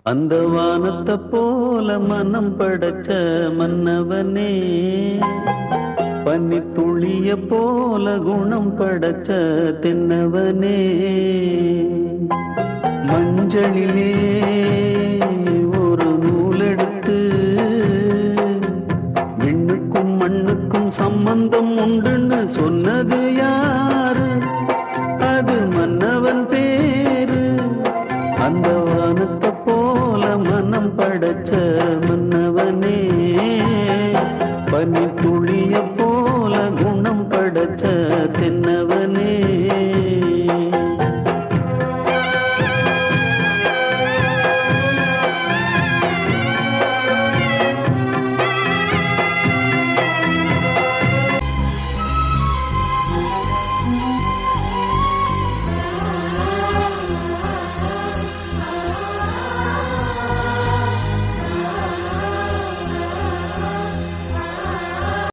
அந்த வானத்தை போல மனம் படைச்ச மன்னவனே, பன்னி துளிய போல குணம் படைச்ச தென்னவனே, மஞ்சளிலே ஒரு நூலெடுத்து விண்ணுக்கும் மண்ணுக்கும் சம்பந்தம் உண்டுன்னு சொன்னது யாரு? அது மன்னவன் பேரு. அந்த வானத்தை போல மனம் படைச்ச